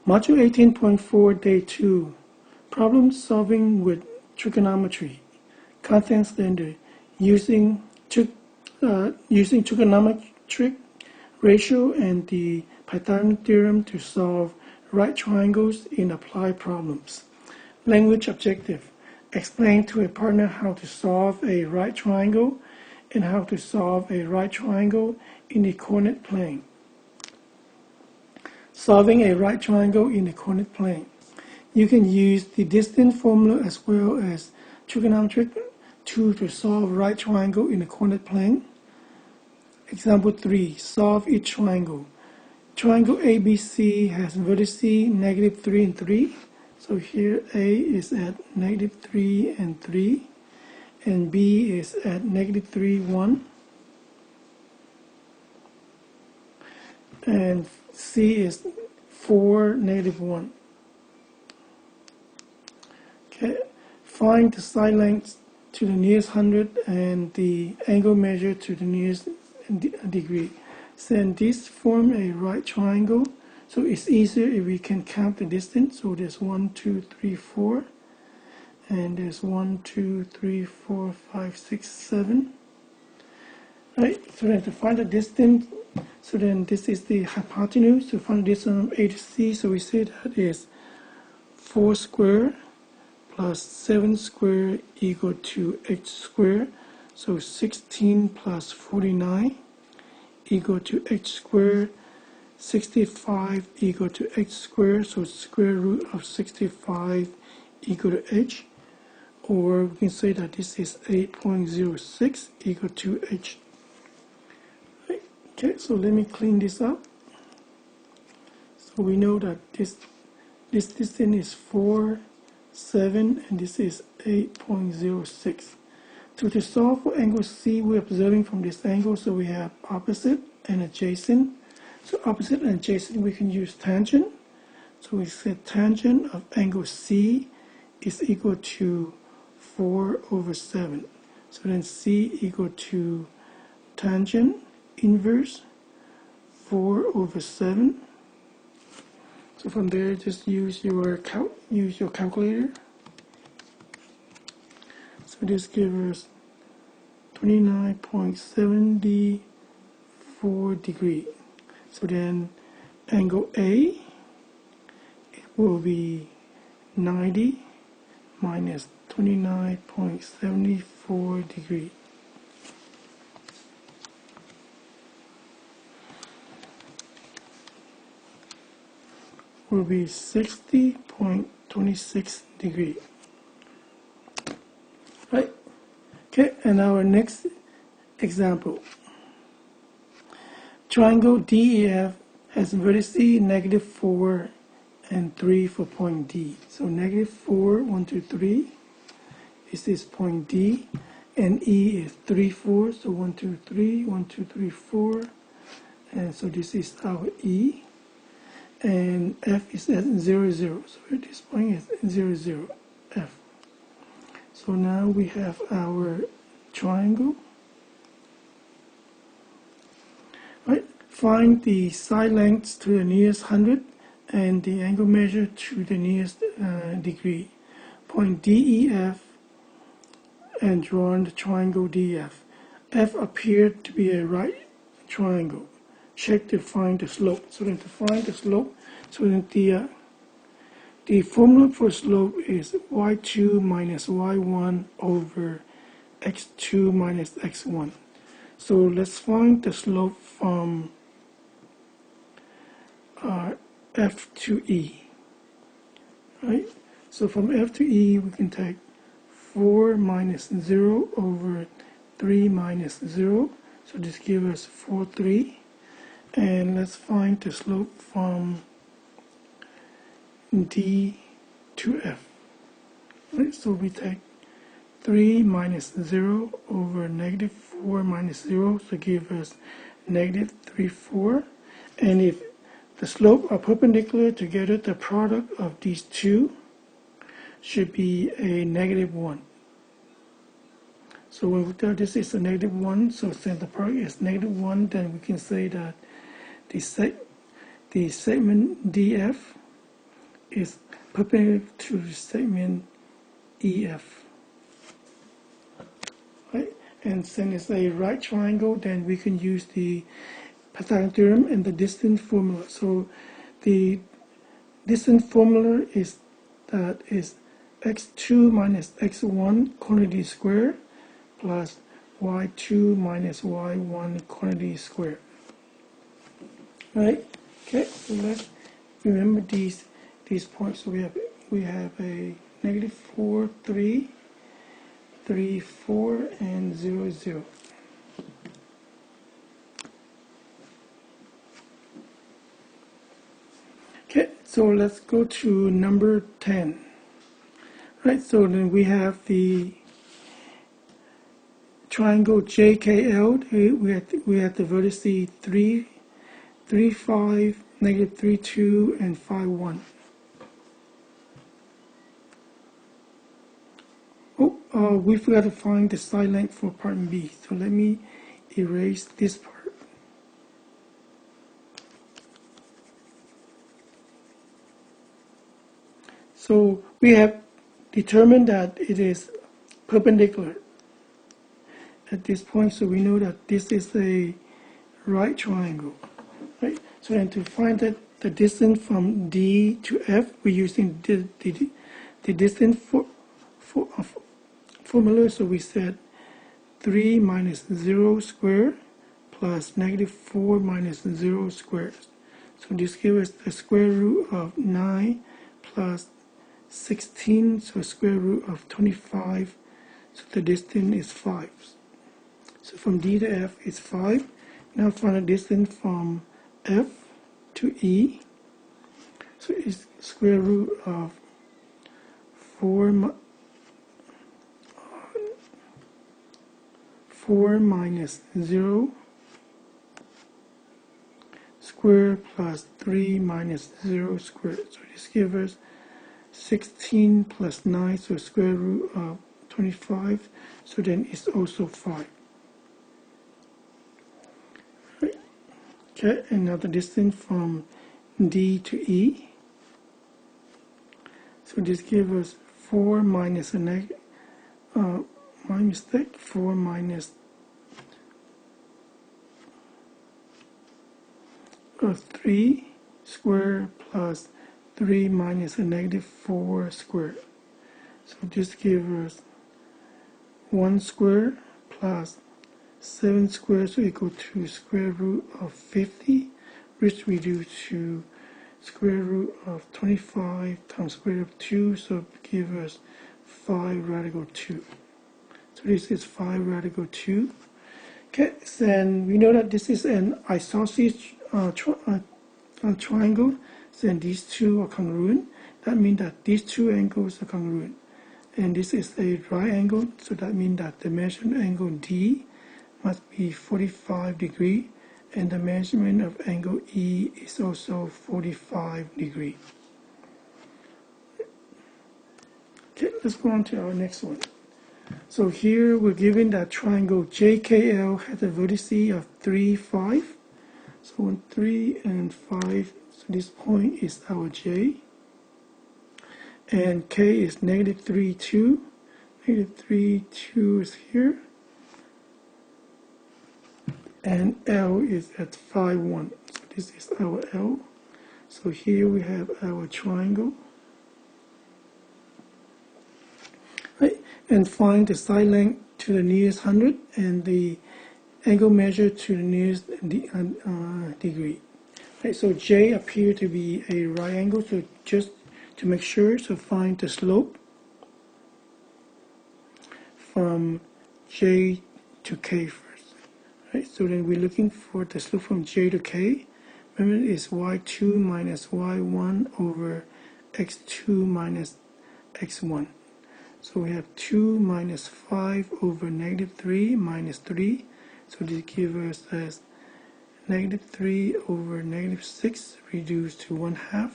Module 18.4, Day 2, Problem Solving with Trigonometry. Content standard, using trigonometric ratio and the Pythagorean theorem to solve right triangles in applied problems. Language objective, explain to a partner how to solve a right triangle and how to solve a right triangle in the coordinate plane. Solving a right triangle in the coordinate plane. You can use the distance formula as well as trigonometric tool to solve right triangle in the coordinate plane. Example 3. Solve each triangle. Triangle ABC has vertices -3 and 3. So here A is at -3 and 3, and B is at -3, 1. And C is 4, -1. Okay. Find the side length to the nearest hundred and the angle measure to the nearest degree. Then this form a right triangle, so it's easier if we can count the distance. So there's 1, 2, 3, 4, and there's 1, 2, 3, 4, 5, 6, 7. Right. So then to find the distance, so then this is the hypotenuse. To find the distance from A to C, so we say that is 4 squared plus 7 squared equal to h squared. So 16 plus 49 equal to h squared. 65 equal to h squared. So square root of 65 equal to h. Or we can say that this is 8.06 equal to h. Okay, so let me clean this up. So we know that this distance is 4, 7, and this is 8.06. So to solve for angle C, we're observing from this angle, so we have opposite and adjacent. So opposite and adjacent, we can use tangent. So we said tangent of angle C is equal to 4/7. So then C equal to tangent inverse 4/7. So from there, just use your calculator. So this gives us 29.74 degree. So then angle A, it will be 90 minus 29.74 degree. Will be 60.26 degree. Right? Okay, and our next example. Triangle DEF has vertices -4 and 3 for point D. So -4, 1, 2, 3. This is point D. And E is 3, 4. So 1, 2, 3, 1, 2, 3, 4. And so this is our E. And F is at 0, 0. So at this point is 0, 0, F. So now we have our triangle. Right. Find the side lengths to the nearest hundred and the angle measure to the nearest degree. Point DEF and draw the triangle DF. F appeared to be a right triangle. Check to find the slope. So then to find the slope, so then the formula for slope is y2 minus y1 over x2 minus x1. So let's find the slope from F to E. Right? So from F to E, we can take 4 minus 0 over 3 minus 0. So this gives us 4, 3. And let's find the slope from D to F. Right, so we take 3 minus 0 over -4 minus 0, so give us -3, 4. And if the slope are perpendicular together, the product of these two should be a -1. So when we tell this is a -1, so since the product is -1, then we can say that the segment DF is perpendicular to the segment EF. Right? And since it's a right triangle, then we can use the Pythagorean theorem and the distance formula. So the distance formula is x2 minus x1 quantity squared plus y2 minus y1 quantity squared. Right? Okay, so let's remember these points. So we have a negative 4, 3, 3, 4, and 0, 0. Okay, so let's go to number 10. Right, so then we have the triangle JKL. We have the vertices 3, 3, 5, negative 3, 2, and 5, 1. We forgot to find the side length for part B. So let me erase this part. So we have determined that it is perpendicular at this point. So we know that this is a right triangle. Right? So then to find that the distance from D to F, we're using the distance formula. So we said 3 minus 0 squared plus negative 4 minus 0 squared. So this gives us the square root of 9 plus 16, so square root of 25. So the distance is 5. So from D to F is 5. Now find the distance from F to E. So it's square root of 4 minus 0 squared plus 3 minus 0 squared. So this gives us 16 plus 9, so square root of 25. So then it's also 5. Right. Okay, and now the distance from D to E. So this gives us 4 minus a negative, my mistake, 4 minus 3 squared plus 3 minus a negative 4 squared. So this gives us 1 squared plus 7 squared, so equal to square root of 50, which reduce to square root of 25 times square root of 2, so it gives us 5 radical 2. So this is 5 radical 2. Okay, then we know that this is an isosceles triangle. Then these two are congruent. That means that these two angles are congruent. And this is a right angle, so that means that the measured angle D must be 45 degrees, and the measurement of angle E is also 45 degrees. Okay, let's go on to our next one. So here we're given that triangle JKL has a vertices of 3, 5. So 1, 3, and 5. So this point is our J. And K is negative 3, 2. Negative 3, 2 is here. And L is at 5, 1. So this is our L. So here we have our triangle. Right. And find the side length to the nearest 100 and the angle measure to the nearest degree. Right, so J appears to be a right angle, so just to make sure, so find the slope from J to K first. Right, so then we're looking for the slope from J to K. Remember, it's y2 minus y1 over x2 minus x1. So we have 2 minus 5 over negative 3 minus 3. So this gives us as negative 3 over negative 6 reduced to 1/2.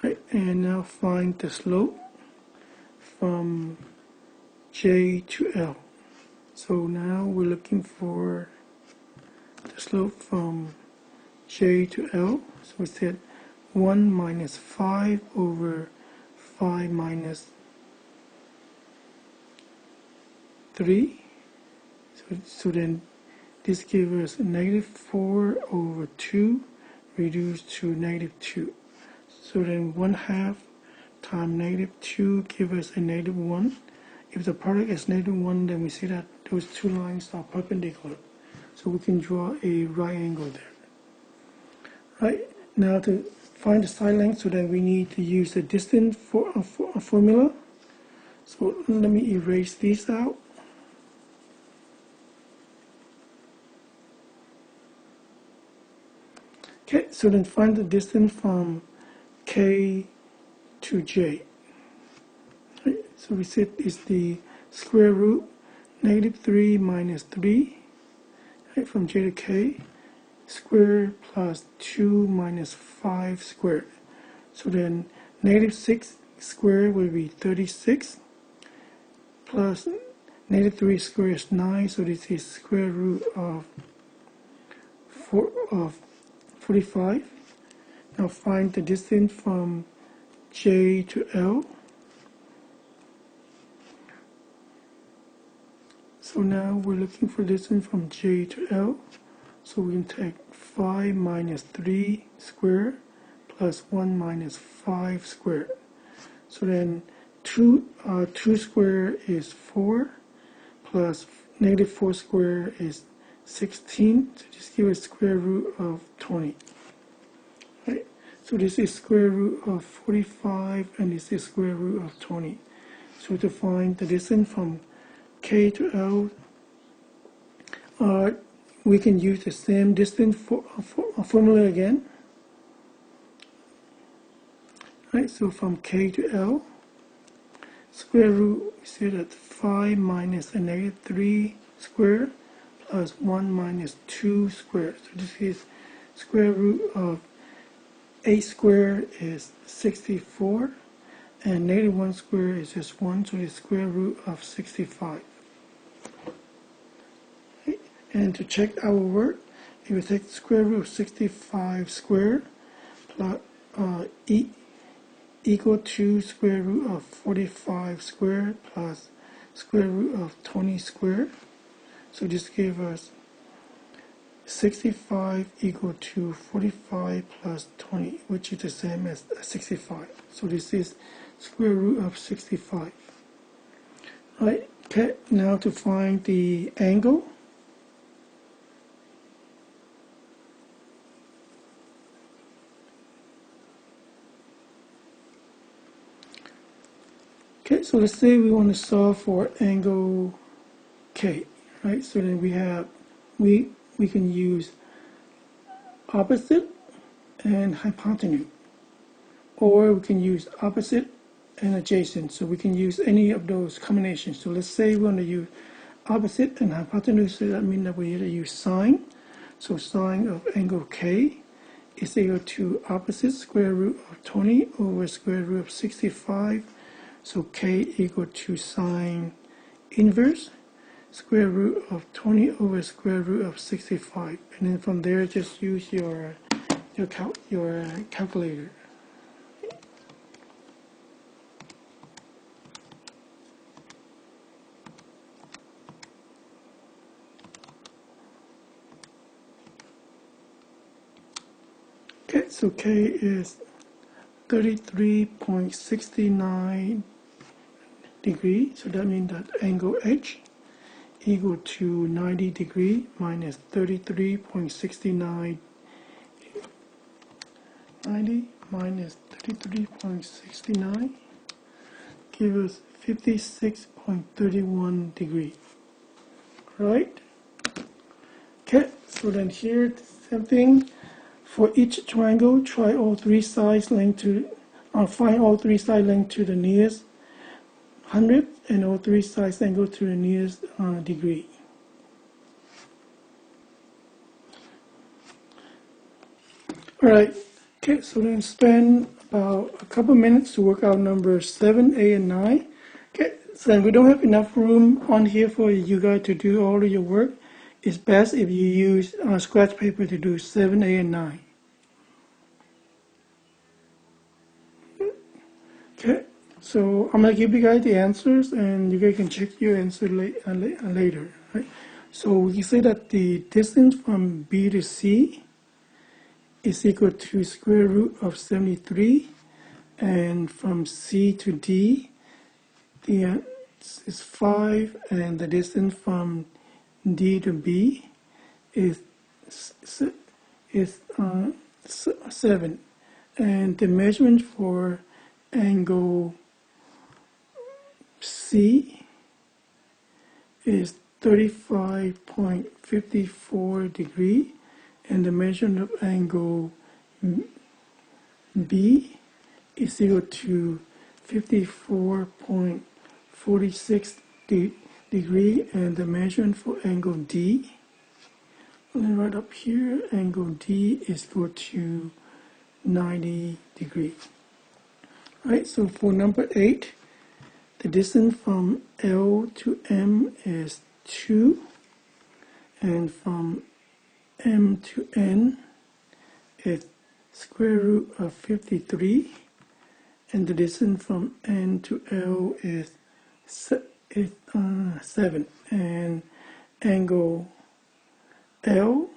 Right, and now find the slope from J to L. So now we're looking for the slope from J to L. So we said 1 minus 5 over 5 minus 3. So then this gives us negative 4 over 2 reduced to negative 2. So then 1/2 times negative 2 gives us a negative 1. If the product is negative 1, then we see that those two lines are perpendicular. So we can draw a right angle there. Right, now to find the side length, so then we need to use the distance formula. So let me erase these out. Okay, so then find the distance from K to J. Right, so we said it's the square root negative 3 minus 3, right, from J to K, squared plus 2 minus 5 squared. So then negative 6 squared will be 36, plus negative 3 squared is 9, so this is square root of 45. Now find the distance from J to L. So now we're looking for distance from J to L. So we can take 5 minus 3 squared plus 1 minus 5 squared. So then 2 squared is 4 plus negative 4 squared is 16. So just give us square root of 20. Right? So this is square root of 45 and this is square root of 20. So to find the distance from K to L, we can use the same distance formula again. Right, so from K to L, square root, we say that 5 minus a negative 3 squared plus 1 minus 2 squared. So this is square root of 8 squared is 64, and negative 1 squared is just 1, so it's square root of 65. Okay. And to check our work, if we take square root of 65 squared plus equal to square root of 45 squared plus square root of 20 squared. So this gives us 65 equal to 45 plus 20, which is the same as 65. So this is square root of 65. Right, okay, now to find the angle. Okay, so let's say we want to solve for angle K, right? So then we can use opposite and hypotenuse, or we can use opposite and adjacent. So we can use any of those combinations. So let's say we want to use opposite and hypotenuse, so that means that we need to use sine. So sine of angle K is equal to opposite square root of 20 over square root of 65. So K equal to sine inverse square root of 20 over square root of 65. And then from there, just use your calculator. Okay, so K is 33.69 degrees. So that means that angle H equal to 90 degrees minus 33.69. 90 minus 33.69 gives us 56.31 degrees. Right? Okay, so then here, same thing. For each triangle, try all three sides length to, find all three side length to the nearest 100 and all three sides angle to the nearest degree. Alright, okay, so then spend about a couple minutes to work out numbers 7, 8, and 9. Okay, so then we don't have enough room on here for you guys to do all of your work. It's best if you use scratch paper to do 7, 8, and 9. Okay, so I'm gonna give you guys the answers, and you guys can check your answer later. Right? So we say that the distance from B to C is equal to square root of 73, and from C to D, the is 5, and the distance from D to B is 7, and the measurement for angle C is 35.54 degree, and the measurement of angle B is equal to 54.46 degree, and the measurement for angle D, and right up here, angle D is equal to 90 degree. Right, so for number 8, the distance from L to M is 2, and from M to N is square root of 53, and the distance from N to L is 7, and angle L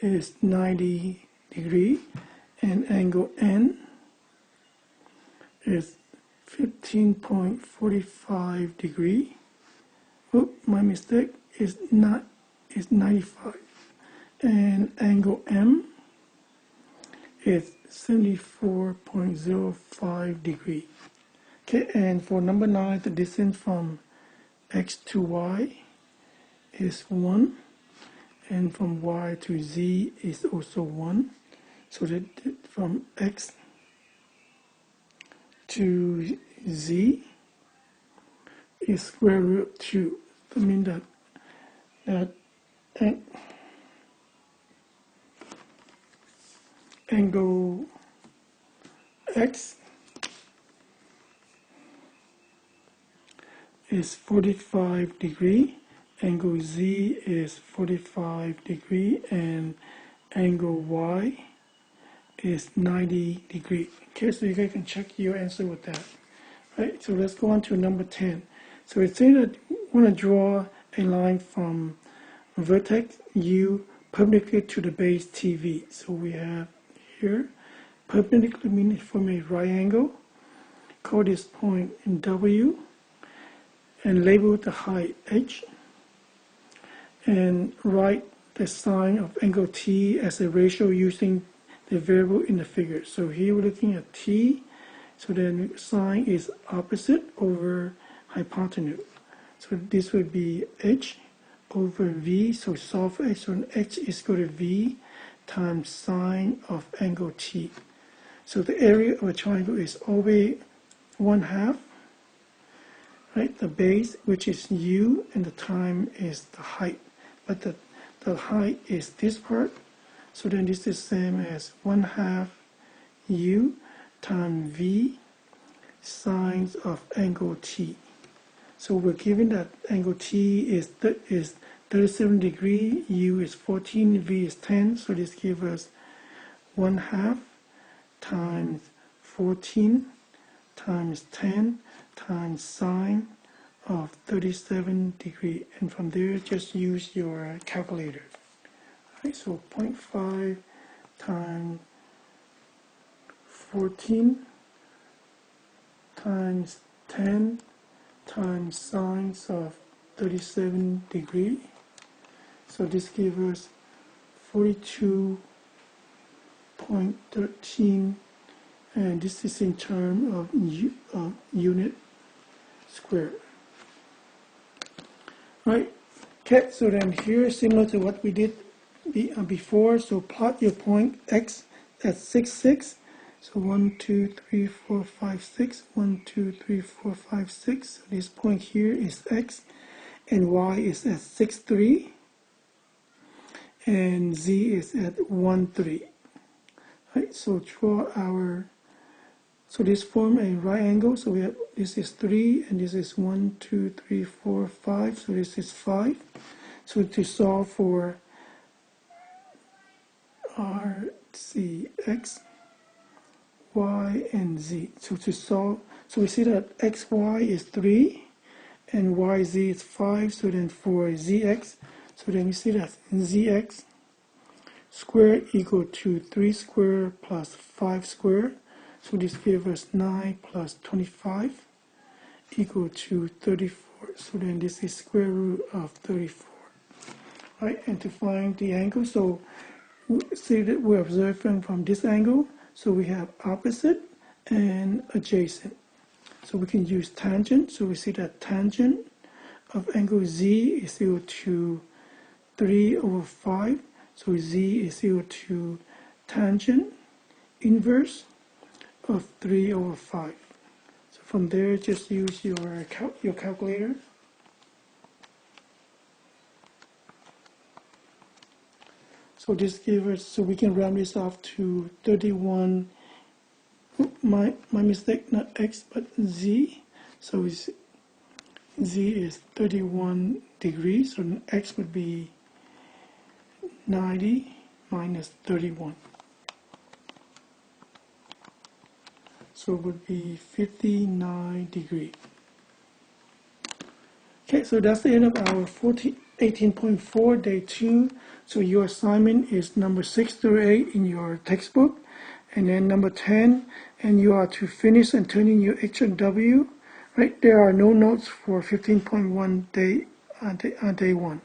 is 90 degree, and angle N is 15.45 degree. Oh, my mistake, is 95, and angle M is 74.05 degree. Okay, and for number 9, the distance from X to Y is 1, and from Y to Z is also 1. So that from X to Z is square root of 2. I mean that angle X is 45 degree, angle Z is 45 degree, and angle Y is 90 degree. Okay, so you guys can check your answer with that. Right, so let's go on to number 10. So it's saying that we want to draw a line from vertex U perpendicular to the base TV. So we have here, perpendicular means from a right angle. Call this point W, and label the height H, and write the sign of angle T as a ratio using the variable in the figure. So here we're looking at T, so then sign is opposite over hypotenuse. So this would be H over V, so solve for H, so H is equal to V times sine of angle T. So the area of a triangle is always 1/2, right? The base, which is U, and the time is the height. But the height is this part, so then this is the same as 1/2 U times V sine of angle T. So we're given that angle T is 37 degree, U is 14, V is 10, so this gives us 1/2 times 14 times 10 times sine of 37 degree, and from there just use your calculator. Right, so 0.5 times 14 times 10 times sine of 37 degree. So this gives us 42.13, and this is in terms of unit square. Right. Okay, so then here, similar to what we did before, so plot your point X at 6, 6. So 1, 2, 3, 4, 5, 6. 1, 2, 3, 4, 5, 6. So this point here is X, and Y is at 6, 3. And Z is at 1, 3. Right, so draw so this form a right angle. So we have, this is 3, and this is 1, 2, 3, 4, 5. So this is 5. So to solve for RCX, y, and z. So to solve, so we see that xy is 3 and yz is 5. So then for zx, so then we see that zx squared equal to 3 squared plus 5 squared. So this gives us 9 plus 25 equal to 34. So then this is square root of 34. Right, and to find the angle, so we see that we're observing from this angle, so we have opposite and adjacent. So we can use tangent, so we see that tangent of angle z is equal to 3 over 5. So z is equal to tangent inverse of 3 over 5. So from there, just use your calculator. So this gives us, so we can round this off to 31, my mistake, not x, but z. So z is 31 degrees, so x would be 90 minus 31. So it would be 59 degrees. Okay, so that's the end of our 18.4 day 2. So your assignment is number 6 through 8 in your textbook, and then number 10, and you are to finish and turn in your H&W. Right, there are no notes for 15.1 day on day 1.